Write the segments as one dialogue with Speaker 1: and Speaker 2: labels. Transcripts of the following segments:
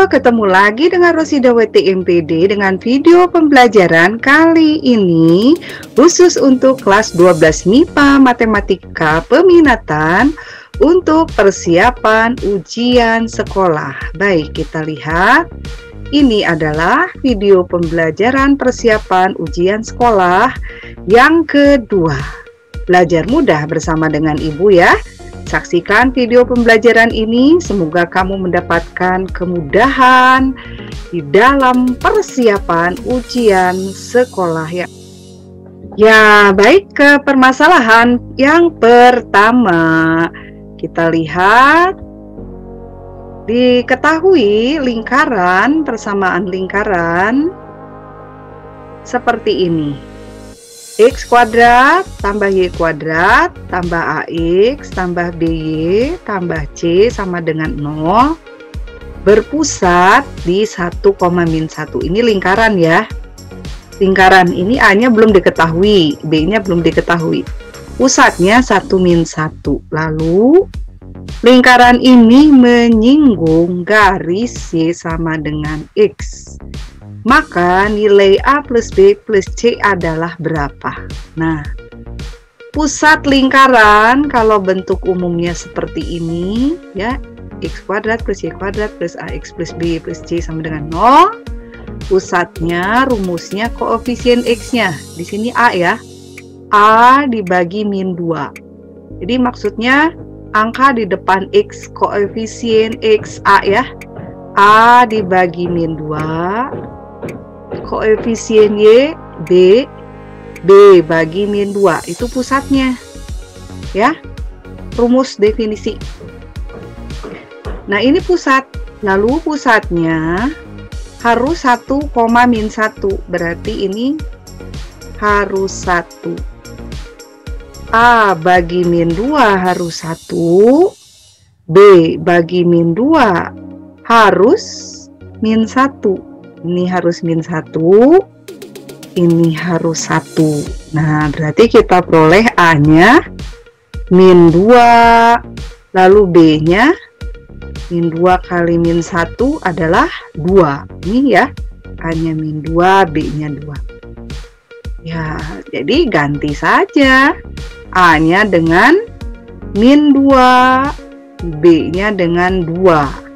Speaker 1: ketemu lagi dengan Rosida WT MPD dengan video pembelajaran kali ini khusus untuk kelas 12 MIPA Matematika Peminatan untuk persiapan ujian sekolah. Baik, kita lihat. Ini adalah video pembelajaran persiapan ujian sekolah yang kedua. Belajar mudah bersama dengan Ibu ya. Saksikan video pembelajaran ini, semoga kamu mendapatkan kemudahan di dalam persiapan ujian sekolah ya. Ya, baik, ke permasalahan yang pertama. Kita lihat, diketahui lingkaran, persamaan lingkaran seperti ini. X kuadrat tambah Y kuadrat tambah AX tambah BY tambah C sama dengan 0 berpusat di 1, min 1. Ini lingkaran ya. Lingkaran ini A-nya belum diketahui, B-nya belum diketahui. Pusatnya 1, min 1. Lalu lingkaran ini menyinggung garis Y sama dengan X. Maka nilai A plus B plus C adalah berapa? Nah, pusat lingkaran kalau bentuk umumnya seperti ini ya, X kuadrat plus Y kuadrat plus AX plus B plus C sama dengan 0. Pusatnya, rumusnya koefisien X-nya. Di sini A ya. A dibagi min 2. Jadi maksudnya angka di depan X, koefisien X A ya. A dibagi min 2. Koefisien Y B, B bagi min 2, itu pusatnya ya, rumus definisi. Nah ini pusat, lalu pusatnya harus 1, min 1, berarti ini harus 1. A bagi min 2 harus 1, B bagi min 2 harus min 1. Ini harus min 1, ini harus 1. Nah, berarti kita peroleh A-nya min 2, lalu B-nya min 2 kali min 1 adalah 2. Ini ya, A-nya min 2, B-nya 2. Ya, jadi ganti saja. A-nya dengan min 2, B-nya dengan 2.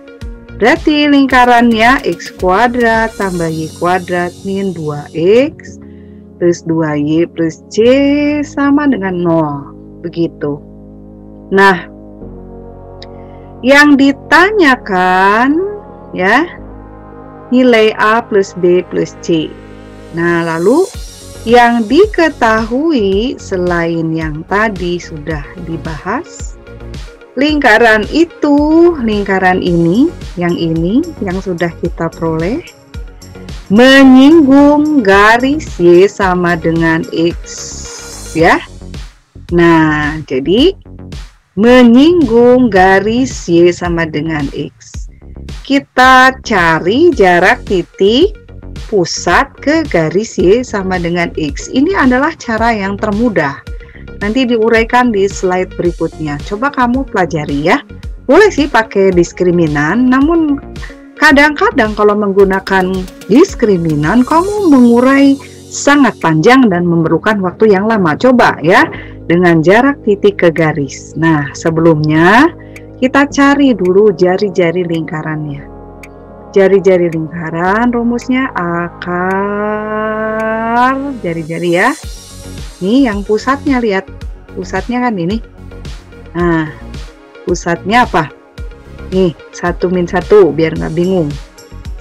Speaker 1: Berarti lingkarannya X kuadrat tambah Y kuadrat min 2X plus 2Y plus C sama dengan 0. Begitu. Nah, yang ditanyakan ya, nilai A plus B plus C. Nah, lalu yang diketahui selain yang tadi sudah dibahas, lingkaran itu, lingkaran ini yang sudah kita peroleh, menyinggung garis Y sama dengan X ya. Nah, jadi menyinggung garis Y sama dengan X. Kita cari jarak titik pusat ke garis Y sama dengan X. Ini adalah cara yang termudah. Nanti diuraikan di slide berikutnya. Coba kamu pelajari ya. Boleh sih pakai diskriminan, namun kadang-kadang kalau menggunakan diskriminan kamu mengurai sangat panjang dan memerlukan waktu yang lama. Coba ya, dengan jarak titik ke garis. Nah, sebelumnya kita cari dulu jari-jari lingkarannya. Jari-jari lingkaran rumusnya akar jari-jari ya. Nih yang pusatnya, lihat pusatnya kan ini. Nah, pusatnya apa? Nih 1 min 1 biar nggak bingung.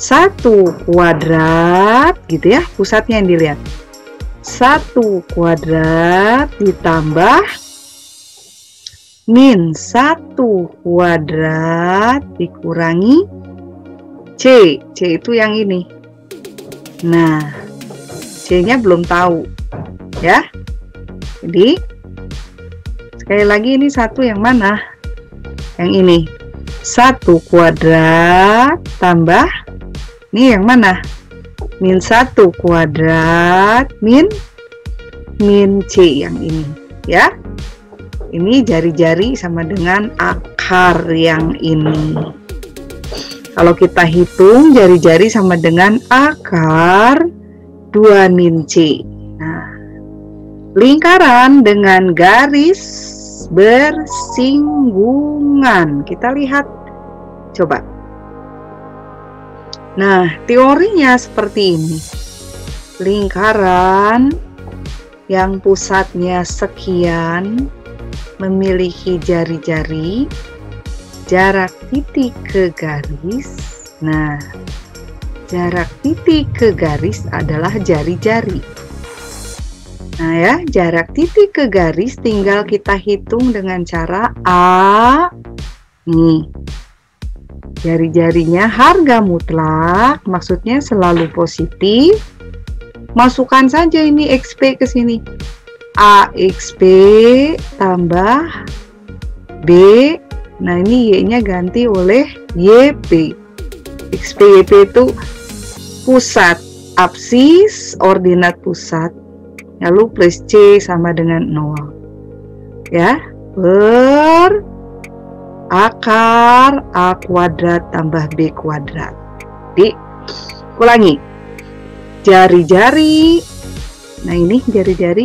Speaker 1: 1 kuadrat gitu ya, pusatnya yang dilihat. 1 kuadrat ditambah min 1 kuadrat dikurangi C. C itu yang ini. Nah, C-nya belum tahu ya. Jadi sekali lagi ini 1 yang mana? Yang ini. 1 kuadrat tambah ini yang mana? Min 1 kuadrat min C yang ini ya. Ini jari-jari sama dengan akar yang ini. Kalau kita hitung, jari-jari sama dengan akar 2 min C. Nah, lingkaran dengan garis bersinggungan. Kita lihat, coba. Nah, teorinya seperti ini. Lingkaran yang pusatnya sekian memiliki jari-jari, jarak titik ke garis. Nah, jarak titik ke garis adalah jari-jari. Nah ya, jarak titik ke garis tinggal kita hitung dengan cara A. Nih, jari-jarinya harga mutlak, maksudnya selalu positif. Masukkan saja ini XP ke sini. AXP tambah B. Nah, ini Y-nya ganti oleh YP. XP YP itu pusat, absis, ordinat pusat. Lalu plus C sama dengan 0. Ya, per akar A kuadrat tambah B kuadrat. Jadi, ulangi. Jari-jari. Nah, ini jari-jari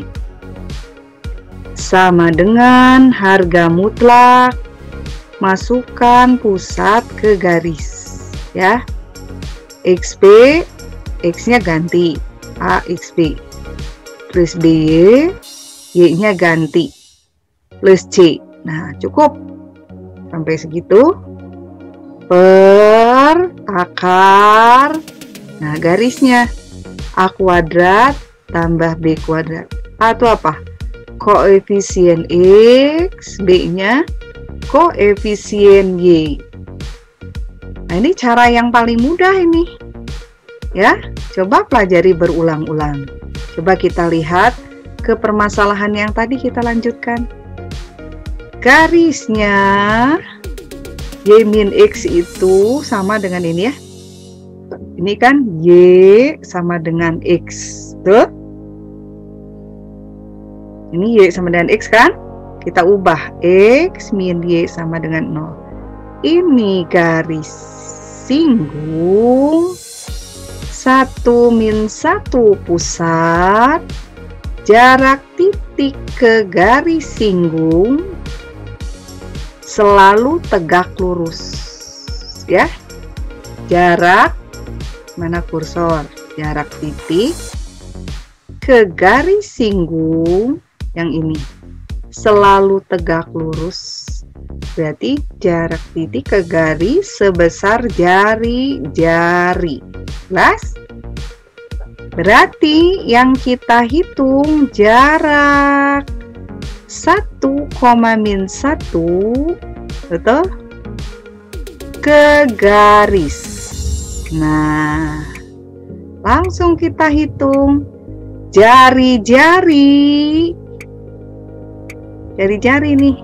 Speaker 1: sama dengan harga mutlak, masukkan pusat ke garis, ya. XP, X-nya ganti AXP, plus BY, Y-nya ganti plus C. Nah, cukup sampai segitu. Per akar, nah garisnya A kuadrat tambah B kuadrat. A itu apa? Koefisien X, B-nya koefisien Y. Nah, ini cara yang paling mudah ini. Ya, coba pelajari berulang-ulang. Coba kita lihat ke permasalahan yang tadi kita lanjutkan. Garisnya Y min X itu sama dengan ini ya. Ini kan Y sama dengan X. Tuh. Ini Y sama dengan X kan? Kita ubah. X min Y sama dengan 0. Ini garis singgung. 1 min 1 pusat. Jarak titik ke garis singgung selalu tegak lurus. Ya. Jarak, mana kursor? Jarak titik ke garis singgung yang ini selalu tegak lurus. Berarti jarak titik ke garis sebesar jari-jari. Jelas? Berarti yang kita hitung jarak 1, min 1, betul? Ke garis. Nah, langsung kita hitung jari-jari. Jari-jari nih.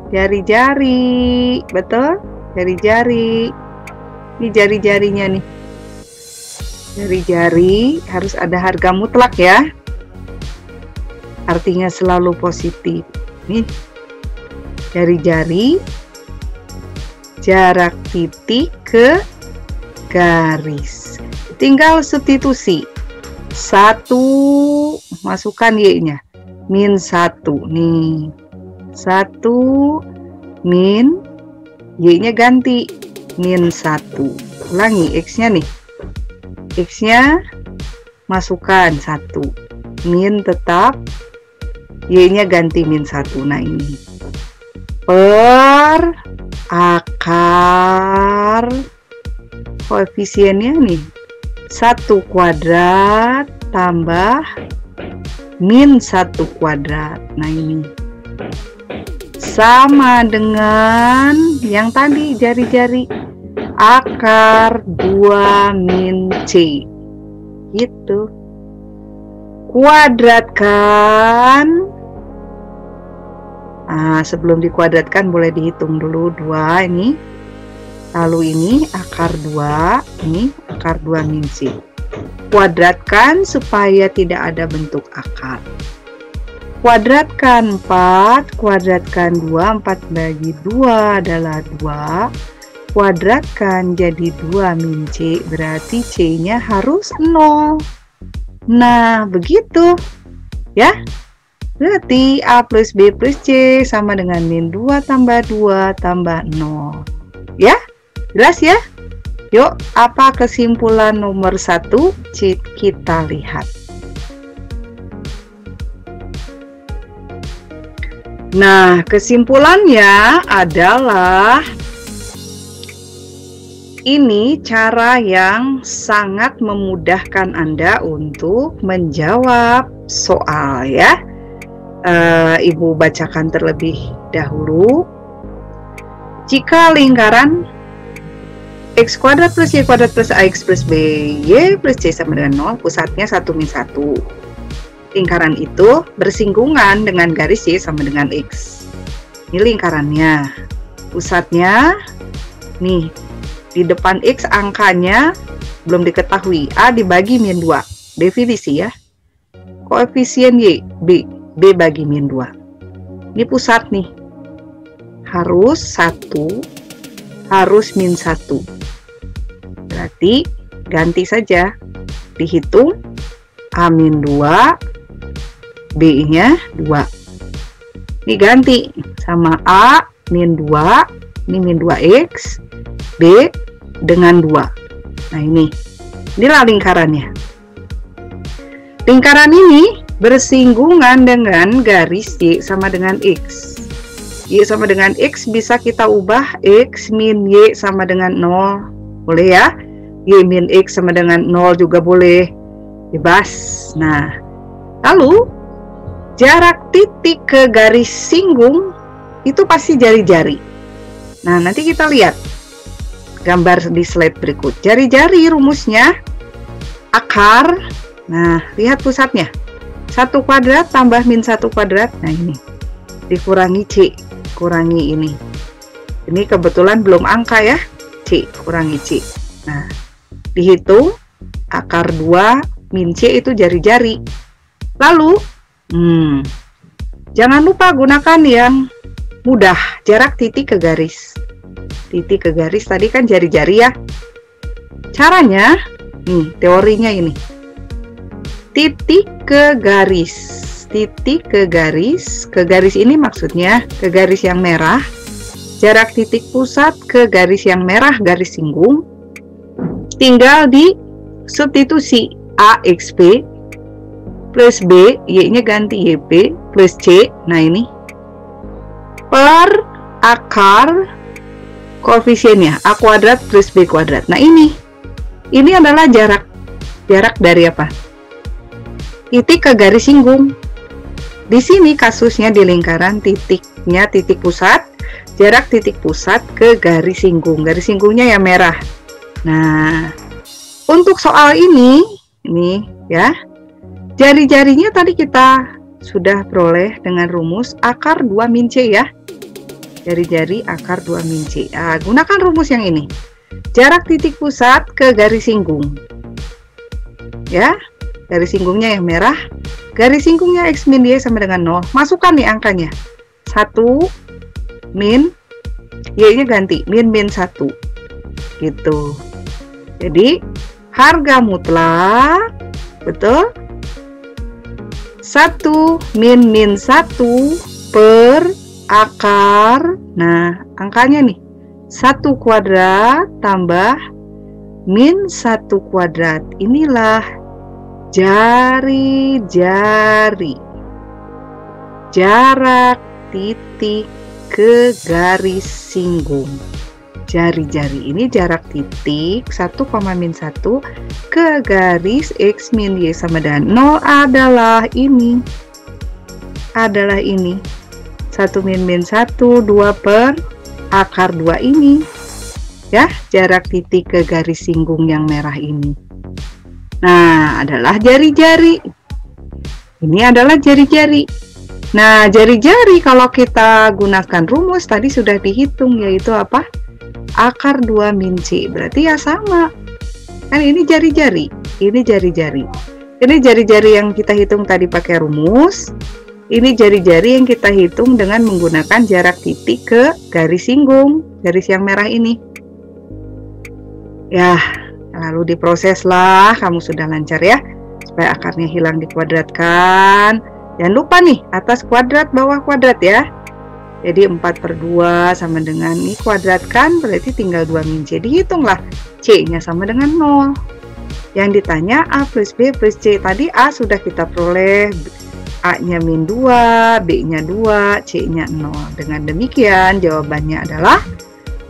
Speaker 1: Jari-jari, betul? Jari-jari. Ini jari-jarinya nih. Jari-jari harus ada harga mutlak ya. Artinya selalu positif. Nih. Jari-jari. Jarak titik ke garis. Tinggal substitusi. 1, masukkan Y-nya. Min 1 nih. 1 min Y-nya ganti min 1. Ulangi X-nya nih. X-nya masukkan 1. Min tetap, Y-nya ganti min 1. Nah, ini. Per akar koefisiennya nih. 1 kuadrat tambah min 1 kuadrat. Nah, ini sama dengan yang tadi jari-jari, akar 2 min C gitu. Kuadratkan. Nah, sebelum dikuadratkan boleh dihitung dulu 2 ini. Lalu ini akar 2, ini akar 2 min C. Kuadratkan supaya tidak ada bentuk akar. Kuadratkan 4, kuadratkan 2, 4 bagi 2 adalah 2. kuadratkan jadi 2 min C, berarti C-nya harus 0. Nah, begitu ya. Berarti A plus B plus C sama dengan min 2 tambah 2 tambah 0. Ya, jelas ya? Yuk, apa kesimpulan nomor 1? Kita lihat. Nah, kesimpulannya adalah ini cara yang sangat memudahkan Anda untuk menjawab soal ya. Ibu bacakan terlebih dahulu. Jika lingkaran x kuadrat plus y kuadrat plus ax plus by plus c sama dengan 0, pusatnya 1 min 1. Lingkaran itu bersinggungan dengan garis y sama dengan x. Ini lingkarannya. Pusatnya nih, di depan x angkanya belum diketahui. A dibagi min 2. Definisi ya. Koefisien y, b bagi min 2. Ini pusat nih. Harus 1, harus min 1. Berarti ganti saja. Dihitung A min 2, B-nya 2. Ini ganti sama A min 2, ini min 2x, B dengan 2. Nah inilah lingkarannya. Lingkaran ini bersinggungan dengan garis Y sama dengan X. Y sama dengan X bisa kita ubah X min Y sama dengan 0. Boleh ya? Y min X sama dengan 0 juga boleh. Bebas. Nah, lalu jarak titik ke garis singgung itu pasti jari-jari. Nah, nanti kita lihat gambar di slide berikut. Jari-jari rumusnya akar. Nah, lihat pusatnya. 1 kuadrat tambah min 1 kuadrat. Nah, ini. Dikurangi C. Kurangi ini. Ini kebetulan belum angka ya. C. Kurangi C. Nah, dihitung. Akar 2 min C itu jari-jari. Lalu, jangan lupa gunakan yang mudah. Jarak titik ke garis. Titik ke garis tadi kan jari-jari ya. Caranya, nih teorinya ini. Titik ke garis. Titik ke garis ini maksudnya ke garis yang merah. Jarak titik pusat ke garis yang merah, garis singgung. Tinggal di substitusi AXB plus B, Y-nya ganti YB plus C. Nah ini per akar koefisiennya A kuadrat plus B kuadrat. Nah ini adalah jarak dari apa? Titik ke garis singgung. Di sini kasusnya di lingkaran titiknya titik pusat, jarak titik pusat ke garis singgung. Garis singgungnya yang merah. Nah, untuk soal ini ya, jari-jarinya tadi kita sudah peroleh dengan rumus akar 2 min C ya. Jari-jari akar 2 min C. Nah, gunakan rumus yang ini. Jarak titik pusat ke garis singgung. Ya, garis singgungnya yang merah. Garis singgungnya X min Y sama dengan 0. Masukkan nih angkanya. 1 min Y-nya ganti min 1. Gitu. Jadi, harga mutlak betul 1 min 1 per akar. Nah, angkanya nih 1 kuadrat tambah min 1 kuadrat. Inilah jari-jari. Jarak titik ke garis singgung. Jari-jari ini jarak titik 1, min 1 ke garis X min Y sama dengan 0 adalah ini. 1 min 1, 2 per akar 2 ini. Ya, jarak titik ke garis singgung yang merah ini. Nah, adalah jari-jari. Ini adalah jari-jari. Nah, jari-jari kalau kita gunakan rumus tadi sudah dihitung, yaitu apa? Akar 2 min C. Berarti ya sama. Kan ini jari-jari. Ini jari-jari. Ini jari-jari yang kita hitung tadi pakai rumus. Ini jari-jari yang kita hitung dengan menggunakan jarak titik ke garis singgung. Garis yang merah ini. Ya, lalu diproses lah, kamu sudah lancar ya. Supaya akarnya hilang dikuadratkan. Jangan lupa nih, atas kuadrat, bawah kuadrat ya. Jadi 4/2 sama dengan ini kuadratkan, berarti tinggal 2 min C. Dihitunglah, C-nya sama dengan 0. Yang ditanya A plus B plus C. Tadi A sudah kita peroleh, A-nya min 2, B-nya 2, C-nya 0. Dengan demikian jawabannya adalah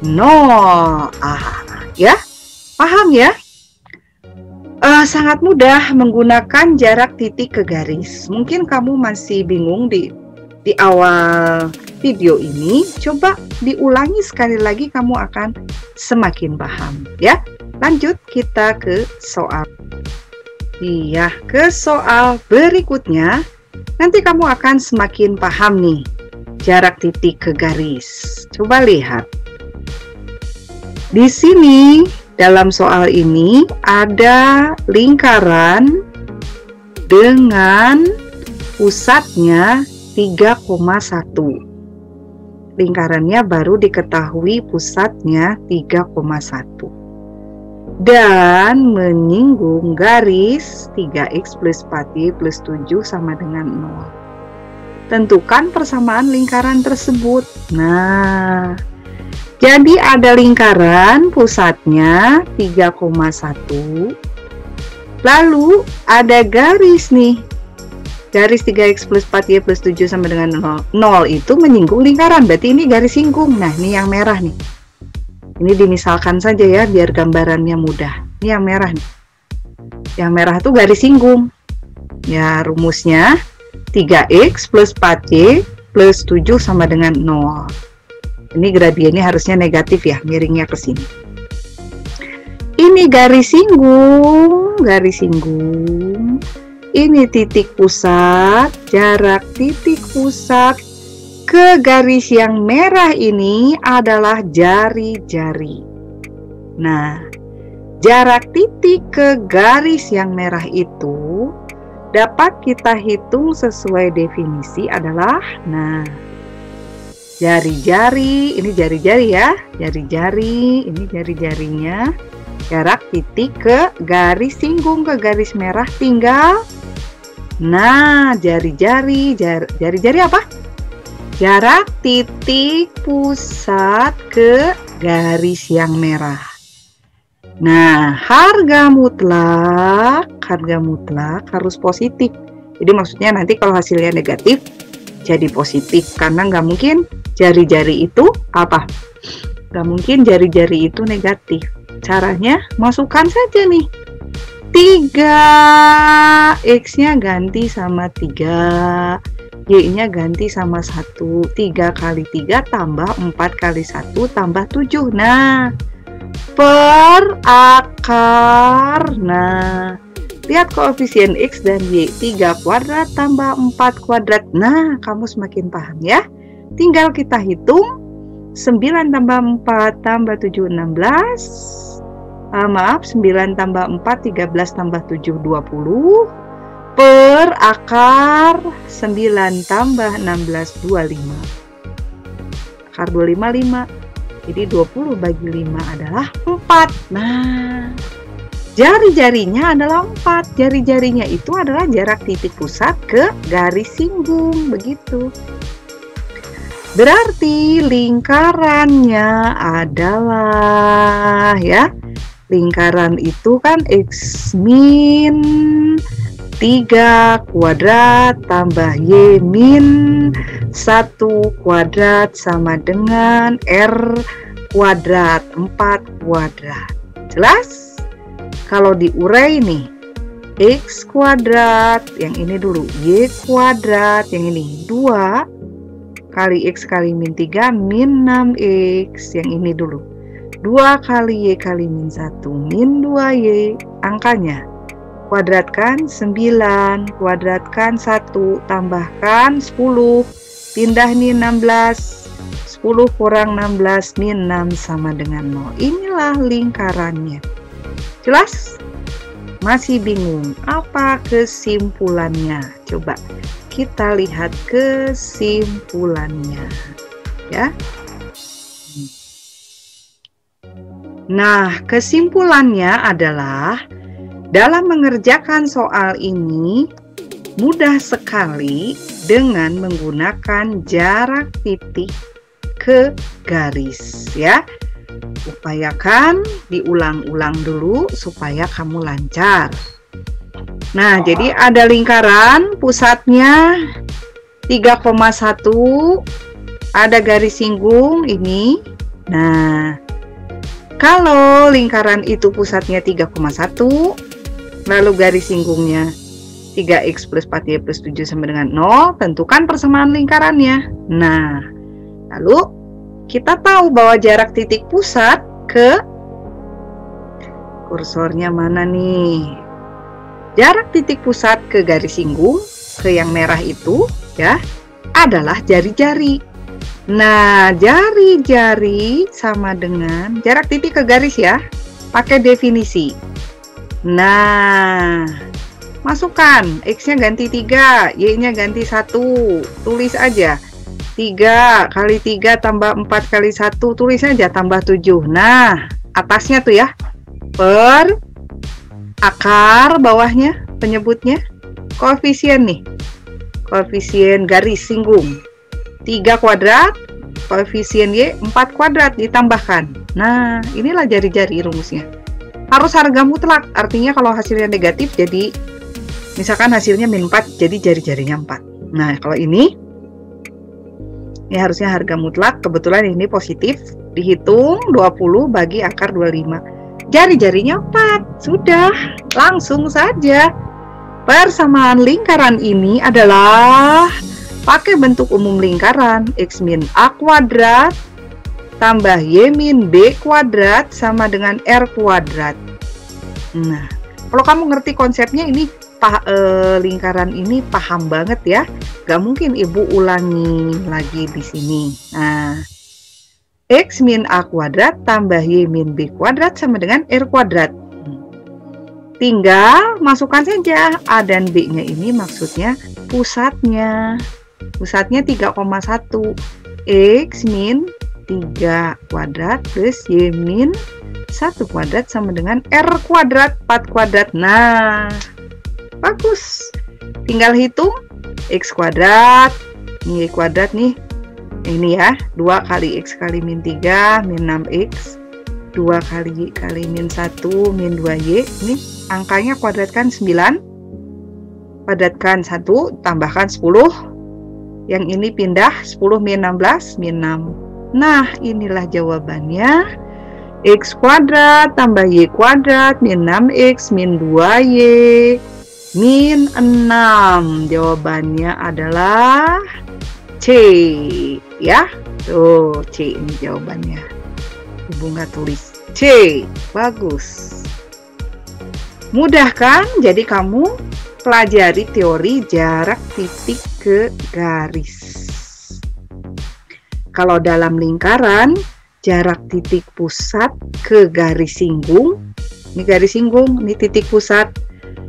Speaker 1: 0. Ya, paham ya? Sangat mudah menggunakan jarak titik ke garis. Mungkin kamu masih bingung di awal video ini. Coba diulangi sekali lagi, kamu akan semakin paham ya. Lanjut kita ke soal. Iya, ke soal berikutnya. Nanti kamu akan semakin paham nih jarak titik ke garis. Coba lihat. Di sini dalam soal ini ada lingkaran dengan pusatnya 3,1. Lingkarannya baru diketahui pusatnya 3,1. Dan menyinggung garis 3x plus 4y plus 7 sama dengan 0. Tentukan persamaan lingkaran tersebut. Nah, jadi ada lingkaran pusatnya 3,1. Lalu ada garis nih. Garis 3x plus 4y plus 7 sama dengan 0. 0 itu menyinggung lingkaran, berarti ini garis singgung. Nah, ini yang merah nih. Ini dimisalkan saja ya, biar gambarannya mudah. Ini yang merah nih. Yang merah itu garis singgung. Ya, rumusnya 3x plus 4y plus 7 sama dengan 0. Ini gradiennya harusnya negatif ya, miringnya ke sini. Ini garis singgung, garis singgung. Ini titik pusat, jarak titik pusat ke garis yang merah ini adalah jari-jari. Nah, jarak titik ke garis yang merah itu dapat kita hitung sesuai definisi adalah, nah, jari-jari, ini jari-jari ya, jari-jari, ini jari-jarinya, jarak titik ke garis singgung ke garis merah tinggal, nah, jari-jari apa? Jarak titik pusat ke garis yang merah. Nah, harga mutlak harus positif. Jadi maksudnya nanti kalau hasilnya negatif, jadi positif. Karena nggak mungkin jari-jari itu apa? Nggak mungkin jari-jari itu negatif. Caranya masukkan saja nih. 3, X-nya ganti sama 3, Y-nya ganti sama 1. 3 kali 3 tambah 4 kali 1 tambah 7. Nah, per akar. Nah, lihat koefisien X dan Y. 3 kuadrat tambah 4 kuadrat. Nah, kamu semakin paham ya. Tinggal kita hitung. 9 tambah 4 tambah 7, 16. 9 tambah 4, 13 tambah 7, 20. Per akar 9 tambah 16, 25. Akar 25, 5. Jadi 20 bagi 5 adalah 4. Nah, jari-jarinya adalah 4. Jari-jarinya itu adalah jarak titik pusat ke garis singgung. Begitu. Berarti lingkarannya adalah, ya, lingkaran itu kan X min 3 kuadrat tambah Y min 1 kuadrat sama dengan R kuadrat 4 kuadrat. Jelas? Kalau diurai nih, X kuadrat, yang ini dulu, Y kuadrat, yang ini 2 kali X kali min 3 min 6X, yang ini dulu. 2 kali Y kali min 1 min 2Y, angkanya kuadratkan 9, kuadratkan 1, tambahkan 10, pindah nih 16, 10 kurang 16 min 6 sama dengan 0. Inilah lingkarannya. Jelas? Masih bingung? Apa kesimpulannya? Coba kita lihat kesimpulannya ya. Nah, kesimpulannya adalah dalam mengerjakan soal ini mudah sekali dengan menggunakan jarak titik ke garis ya. Upayakan diulang-ulang dulu supaya kamu lancar. Nah, jadi ada lingkaran, pusatnya 3,1, ada garis singgung ini. Nah, kalau lingkaran itu pusatnya 3,1, lalu garis singgungnya 3x plus 4y plus 7 sama dengan 0, tentukan persamaan lingkarannya. Nah, lalu kita tahu bahwa jarak titik pusat ke kursornya mana nih? Jarak titik pusat ke garis singgung, ke yang merah itu ya, adalah jari-jari. Nah, jari-jari sama dengan jarak titik ke garis ya, pakai definisi. Nah, masukkan, X-nya ganti 3, Y-nya ganti 1, tulis aja. 3 kali 3 tambah 4 kali 1, tulis aja tambah 7. Nah, atasnya tuh ya, per akar, bawahnya penyebutnya koefisien nih, koefisien garis singgung 3 kuadrat, koefisien Y 4 kuadrat ditambahkan. Nah, inilah jari-jari rumusnya. Harus harga mutlak, artinya kalau hasilnya negatif jadi misalkan hasilnya min 4, jadi jari-jarinya 4. Nah, kalau ini harusnya harga mutlak, kebetulan ini positif, dihitung 20 bagi akar 25. Jari-jarinya 4, sudah, langsung saja. Persamaan lingkaran ini adalah pakai bentuk umum lingkaran, X min A kuadrat tambah Y min B kuadrat sama dengan R kuadrat. Nah, kalau kamu ngerti konsepnya ini, lingkaran ini paham banget ya. Gak mungkin ibu ulangi lagi di sini. Nah, X min A kuadrat tambah Y min B kuadrat sama dengan R kuadrat. Tinggal masukkan saja A dan B-nya, ini maksudnya pusatnya. Pusatnya 3,1. X min 3 kuadrat plus Y min 1 kuadrat sama dengan R kuadrat 4 kuadrat. Nah, bagus. Tinggal hitung X kuadrat, Y kuadrat nih. Ini ya, 2 kali X kali min 3 min 6X, 2 kali Y kali min 1 min 2Y. Ini angkanya kuadratkan 9, kuadratkan 1, tambahkan 10. Yang ini pindah, 10 min 16 min 6. Nah, inilah jawabannya. X kuadrat tambah Y kuadrat min 6X min 2Y min 6. Jawabannya adalah C ya. Tuh, C ini jawabannya. Ibu nggak tulis C. Bagus. Mudah kan? Jadi kamu pelajari teori jarak titik ke garis. Kalau dalam lingkaran, jarak titik pusat ke garis singgung. Ini garis singgung, ini titik pusat.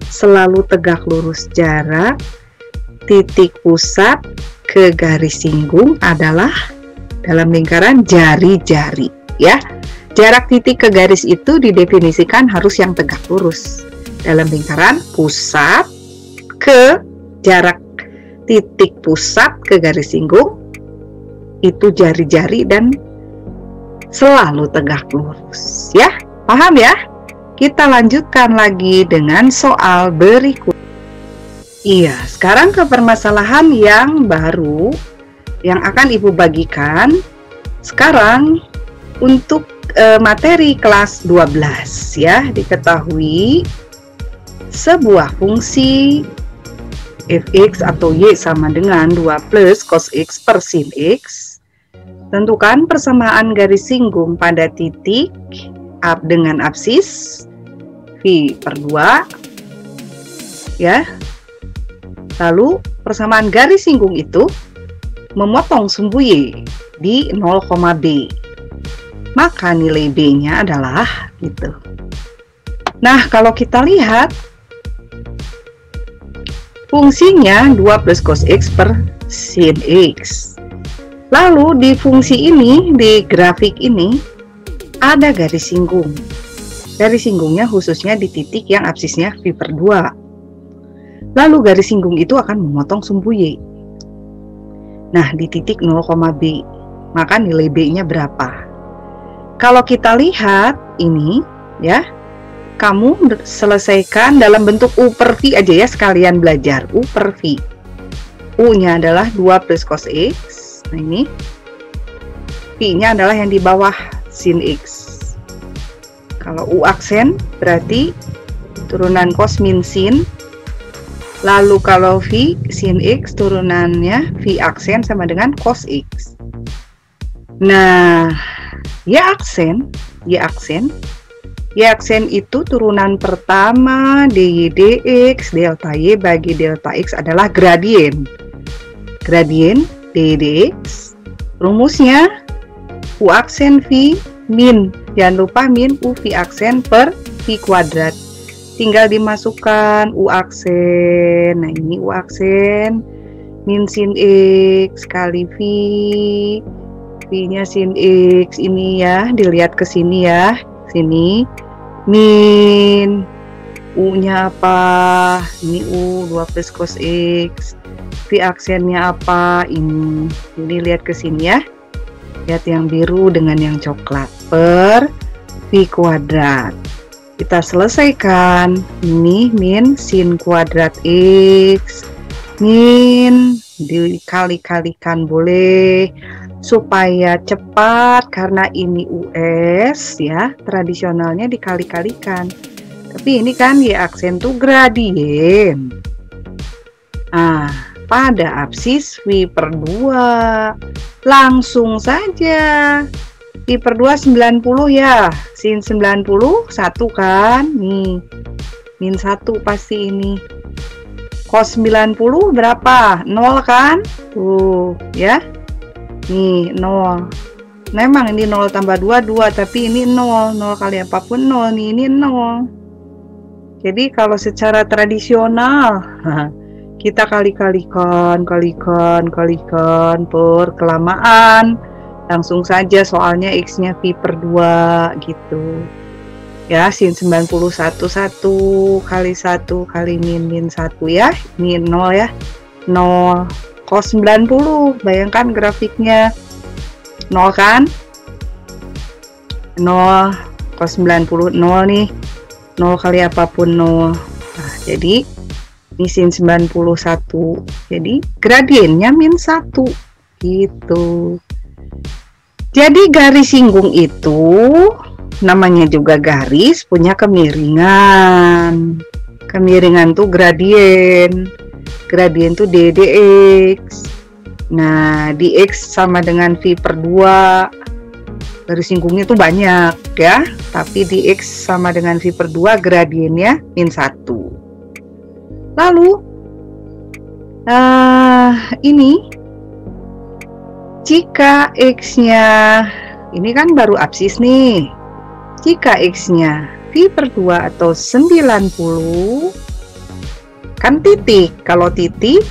Speaker 1: Selalu tegak lurus. Jarak titik pusat ke garis singgung adalah dalam lingkaran jari-jari ya. Jarak titik ke garis itu didefinisikan harus yang tegak lurus. Dalam lingkaran pusat ke jarak titik pusat ke garis singgung itu jari-jari dan selalu tegak lurus ya. Paham ya? Kita lanjutkan lagi dengan soal berikut. Iya, sekarang ke permasalahan yang baru yang akan Ibu bagikan sekarang untuk materi kelas 12 ya. Diketahui sebuah fungsi fx atau y sama dengan 2 plus cos x per sin x. Tentukan persamaan garis singgung pada titik dengan absis V per 2 ya. Lalu persamaan garis singgung itu memotong sumbu Y di 0, B. Maka nilai B-nya adalah gitu. Nah, kalau kita lihat fungsinya 2 plus cos X per sin X. Lalu di fungsi ini, di grafik ini, ada garis singgung. Garis singgungnya khususnya di titik yang absisnya V per 2. Lalu garis singgung itu akan memotong sumbu Y. Nah, di titik 0, B, maka nilai B-nya berapa? Kalau kita lihat ini, ya, kamu selesaikan dalam bentuk U per V aja ya, sekalian belajar. U per V. U-nya adalah 2 plus cos X. Nah, ini. V-nya adalah yang di bawah, sin X. Kalau U aksen, berarti turunan cos min sin. Lalu kalau V, sin X, turunannya V aksen sama dengan cos X. Nah, Y aksen itu turunan pertama dy dx, delta Y bagi delta X adalah gradien. Gradien dy dx, rumusnya U aksen V min, jangan lupa min U V aksen per V kuadrat. Tinggal dimasukkan U aksen. Nah, ini U aksen min sin X kali V. V-nya sin X ini ya, dilihat ke sini ya. Sini min U-nya apa? Ini U 2 plus cos X. V aksennya apa? Ini lihat ke sini ya. Lihat yang biru dengan yang coklat per V kuadrat. Kita selesaikan. Ini min sin kuadrat X min dikali-kalikan boleh supaya cepat karena ini US ya, tradisionalnya dikali-kalikan. Tapi ini kan Y aksen tuh gradien. Nah, pada absis V per 2 langsung saja V per 2 90 ya, sin 90 1 kan, nih min 1 pasti ini. Cos 90 berapa? 0 kan, tuh ya, nih 0. Memang ini 0 tambah 2 2, tapi ini 0 kali apapun 0 nih, ini 0. Jadi kalau secara tradisional kita kalikan per kelamaan, langsung saja soalnya X-nya V per 2 gitu. Ya, sin 91 1 kali 1 kali min 1 ya. Ini 0 ya. 0 cos 90. Bayangkan grafiknya. 0 kan? 0 cos 90 0 nih. 0 kali apapun 0. Nah, jadi ini sin 91. Jadi gradiennya min 1 gitu. Jadi garis singgung itu namanya juga garis, punya kemiringan. Kemiringan tuh gradien. Gradien tuh d dx. Nah, dx sama dengan V per 2. Garis singgungnya tuh banyak ya. Tapi dx sama dengan V per 2, gradiennya min 1. Lalu ini jika X-nya, ini kan baru absis nih. Jika X-nya V per 2 atau 90, kan titik. Kalau titik,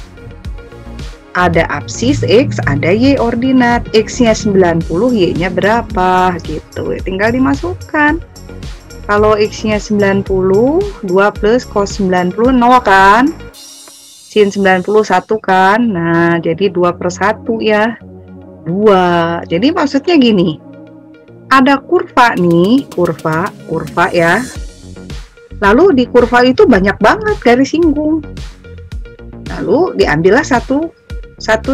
Speaker 1: ada absis X, ada Y ordinat. X-nya 90, Y-nya berapa? Gitu. Tinggal dimasukkan. Kalau X-nya 90, 2 plus cos 90, 0 kan? Sin 90, 1 kan? Nah, jadi 2 per 1 ya. 2. Jadi maksudnya gini, ada kurva nih, kurva ya. Lalu di kurva itu banyak banget garis singgung. Lalu diambillah satu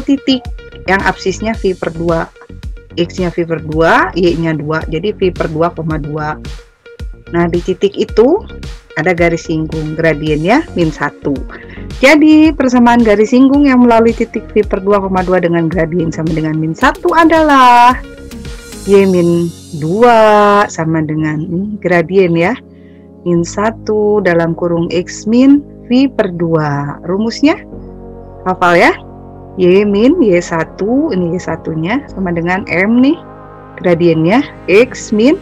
Speaker 1: titik yang absisnya V per 2. X-nya V per 2, Y-nya 2. Jadi V per 2,2. Nah, di titik itu ada garis singgung, gradiennya min 1. Jadi, persamaan garis singgung yang melalui titik V per 2,2 dengan gradien sama dengan min 1 adalah Y min 2 sama dengan gradien ya, min 1 dalam kurung X min V per 2. Rumusnya hafal ya, Y min Y1, ini Y1 nya sama dengan M nih, gradiennya X min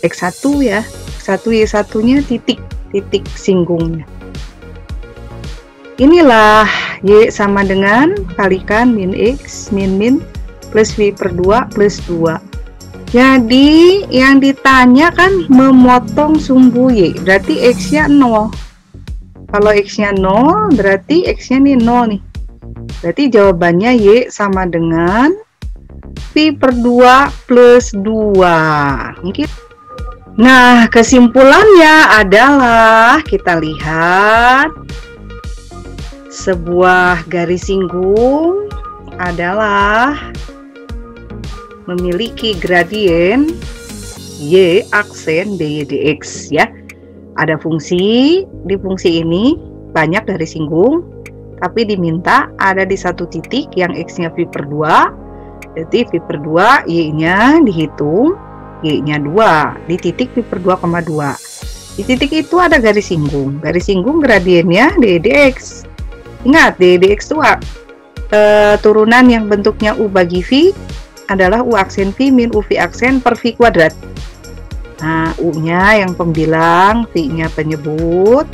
Speaker 1: X1 ya, X1 Y1 nya titik singgungnya. Inilah Y sama dengan kalikan min X min plus V per 2 plus 2. Jadi yang ditanya kan memotong sumbu Y, berarti X-nya 0. Kalau X-nya 0, berarti X-nya nih 0 nih. Berarti jawabannya Y sama dengan Pi per 2 plus 2. Mungkin. Nah, kesimpulannya adalah kita lihat sebuah garis singgung adalah memiliki gradien Y aksen dy dx ya. Ada fungsi, di fungsi ini banyak garis singgung, tapi diminta ada di satu titik yang X-nya Pi per 2, jadi Pi per 2, Y-nya dihitung, Y-nya 2, di titik Pi per 2,2. Di titik itu ada garis singgung gradiennya dy dx. Ingat, dy dx itu turunan yang bentuknya U bagi V adalah U aksen V min U V aksen per V kuadrat. Nah, U-nya yang pembilang, V-nya penyebut.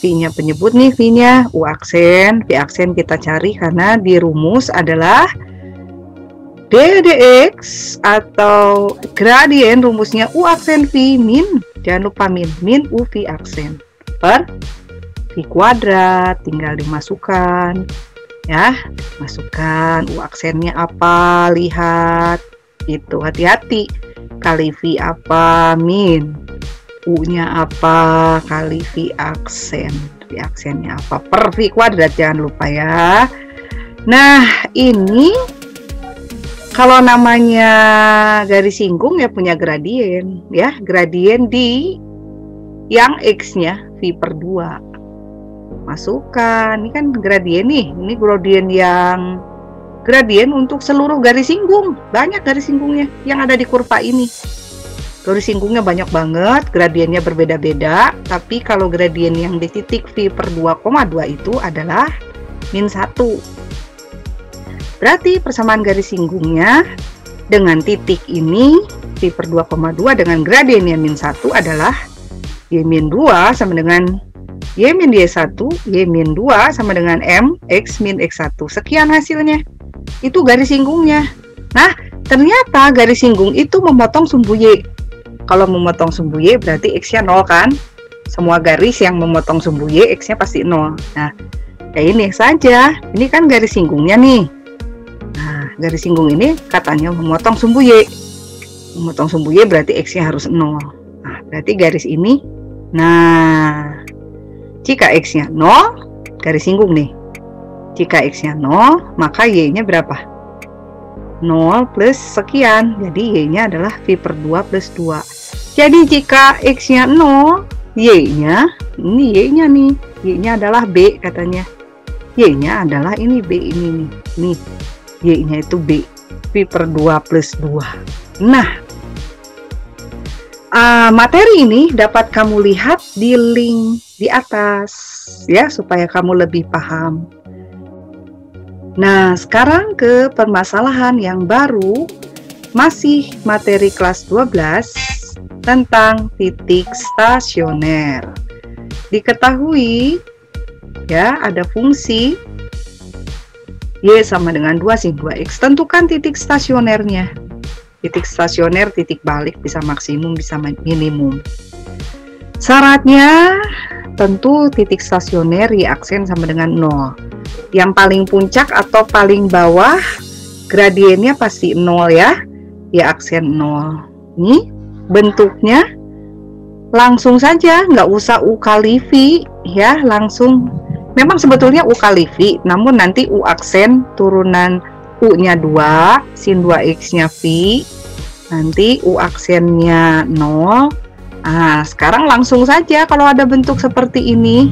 Speaker 1: V-nya penyebut nih, V-nya U aksen. V aksen kita cari karena di rumus adalah dy dx atau gradien rumusnya U aksen V min, jangan lupa min U V aksen per V kuadrat. Tinggal dimasukkan. Ya, masukkan U aksennya apa, lihat itu, hati-hati, kali V apa, min U-nya apa, kali V aksen, V aksennya apa, per V kuadrat, jangan lupa ya. Nah, ini kalau namanya garis singgung ya punya gradien ya, gradien di yang X-nya V per 2. Masukkan, ini kan gradien nih, ini gradien untuk seluruh garis singgung, banyak garis singgungnya yang ada di kurva ini. Garis singgungnya banyak banget, gradiennya berbeda-beda, tapi kalau gradien yang di titik V per 2,2 itu adalah min 1. Berarti persamaan garis singgungnya dengan titik ini V per 2,2 dengan gradiennya min 1 adalah Y min 2 sama dengan Y min Y1, Y min 2 sama dengan M, X min X1. Sekian hasilnya. Itu garis singgungnya. Nah, ternyata garis singgung itu memotong sumbu Y. Kalau memotong sumbu Y berarti X-nya 0 kan? Semua garis yang memotong sumbu Y, X-nya pasti 0. Nah, kayak ini saja. Ini kan garis singgungnya nih. Nah, garis singgung ini katanya memotong sumbu Y. Memotong sumbu Y berarti X-nya harus 0. Nah, berarti garis ini. Nah, jika X-nya 0, garis singgung nih. Jika X-nya 0, maka Y-nya berapa? 0 plus sekian. Jadi Y-nya adalah V per 2 plus 2. Jadi jika X-nya 0, Y-nya, ini Y-nya nih. Y-nya adalah B katanya. Y-nya adalah ini B ini nih. Nih, Y-nya itu B. V per 2 plus 2. Nah, materi ini dapat kamu lihat di link di atas ya, supaya kamu lebih paham. Nah, sekarang ke permasalahan yang baru, masih materi kelas 12 tentang titik stasioner. Diketahui ya, ada fungsi Y sama dengan 2 sin 2x. Tentukan titik stasionernya. Titik stasioner, titik balik, bisa maksimum, bisa minimum. Syaratnya tentu titik stasioner Y aksen sama dengan 0. Yang paling puncak atau paling bawah gradiennya pasti 0 ya. Y aksen 0. Ini bentuknya langsung saja, nggak usah U kali V ya, langsung. Memang sebetulnya U kali V, namun nanti U aksen turunan U-nya 2, sin 2x-nya V, nanti U aksennya 0. Nah, sekarang langsung saja kalau ada bentuk seperti ini,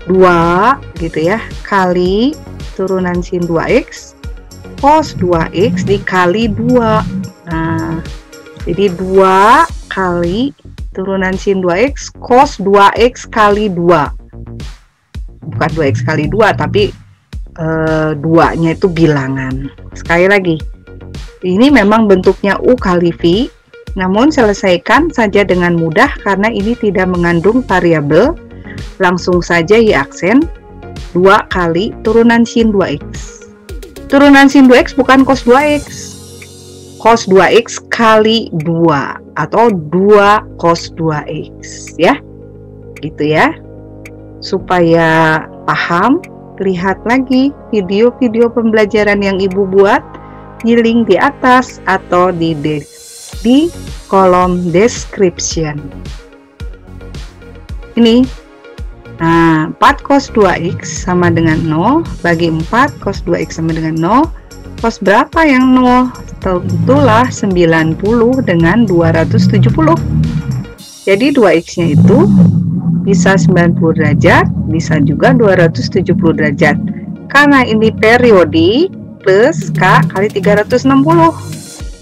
Speaker 1: 2 gitu ya, kali turunan sin 2x, cos 2x dikali 2. Nah, jadi 2 kali turunan sin 2x, cos 2x kali 2. Bukan 2x kali 2, tapi 2-nya itu bilangan. Sekali lagi, ini memang bentuknya U kali V, namun selesaikan saja dengan mudah karena ini tidak mengandung variabel. Langsung saja Y aksen 2 kali turunan sin 2x. Turunan sin 2x bukan cos 2x. cos 2x kali 2 atau 2 cos 2x ya. Gitu ya. Supaya paham, lihat lagi video-video pembelajaran yang Ibu buat di link di atas atau di kolom description. Ini, nah 4 cos 2x sama dengan 0, bagi 4 cos 2x sama dengan 0, cos berapa yang 0? Tentulah 90 dengan 270. Jadi 2x nya itu bisa 90 derajat, bisa juga 270 derajat. Karena ini periodik, plus K kali 360.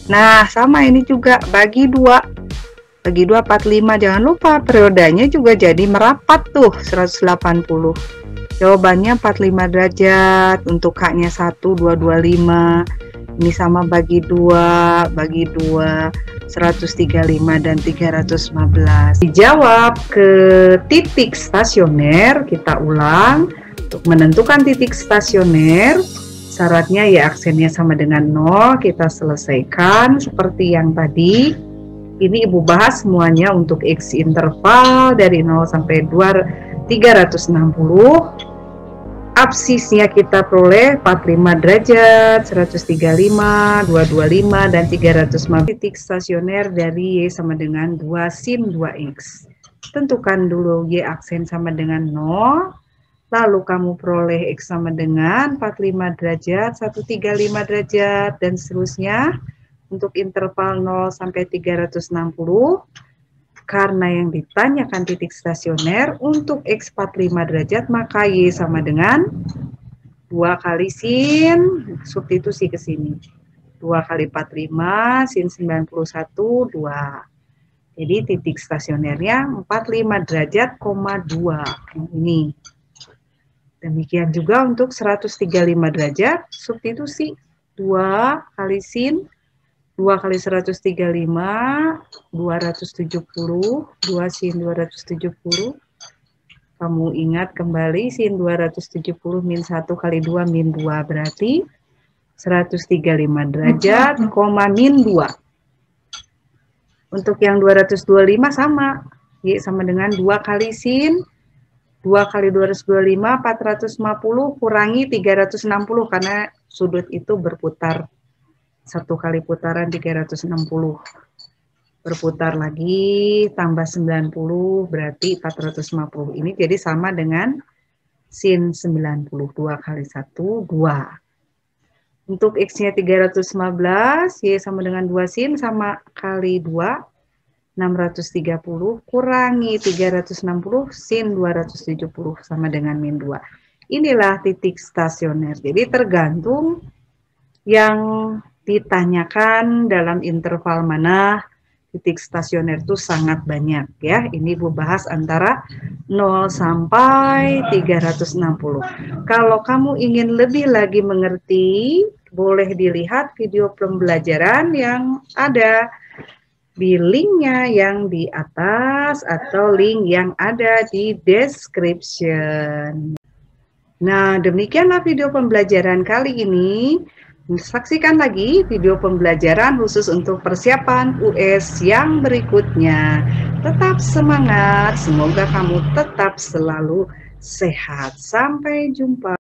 Speaker 1: Nah, sama ini juga, bagi 2. Bagi 2, 45. Jangan lupa, periodanya juga jadi merapat tuh, 180. Jawabannya 45 derajat, untuk K-nya 1, 225. Ini sama bagi 2, 135 dan 315. Dijawab ke titik stasioner, kita ulang. Untuk menentukan titik stasioner, syaratnya ya aksennya sama dengan 0, kita selesaikan seperti yang tadi. Ini Ibu bahas semuanya untuk X interval dari 0 sampai 360. Absisnya kita peroleh 45 derajat, 135, 225, dan 305. Titik stasioner dari Y sama dengan 2 sin 2X. Tentukan dulu Y aksen sama dengan 0. Lalu kamu peroleh X sama dengan 45 derajat, 135 derajat, dan seterusnya. Untuk interval 0 sampai 360. Karena yang ditanyakan titik stasioner untuk X 45 derajat, maka Y sama dengan 2 kali sin, substitusi ke sini. 2 kali 45, sin 91, 2. Jadi titik stasionernya 45 derajat, 2. Ini. Demikian juga untuk 135 derajat, substitusi 2 kali sin, 2 kali 135, 270, 2 sin 270. Kamu ingat kembali sin 270 min 1 kali 2 min 2 berarti 135 derajat, min 2. Untuk yang 225 sama. Y sama dengan 2 kali sin, 2 kali 225, 450 kurangi 360 karena sudut itu berputar. 1 kali putaran 360. Berputar lagi, tambah 90, berarti 450. Ini jadi sama dengan sin 90. 2 kali 1, 2. Untuk X-nya 315, Y sama dengan 2 sin, sama kali 2, 630, kurangi 360, sin 270, sama dengan min 2. Inilah titik stasioner. Jadi tergantung yang ditanyakan dalam interval mana, titik stasioner itu sangat banyak ya. Ini Ibu bahas antara 0 sampai 360. Kalau kamu ingin lebih lagi mengerti, boleh dilihat video pembelajaran yang ada di linknya yang di atas atau link yang ada di description. Nah, demikianlah video pembelajaran kali ini. Saksikan lagi video pembelajaran khusus untuk persiapan US yang berikutnya. Tetap semangat, semoga kamu tetap selalu sehat. Sampai jumpa.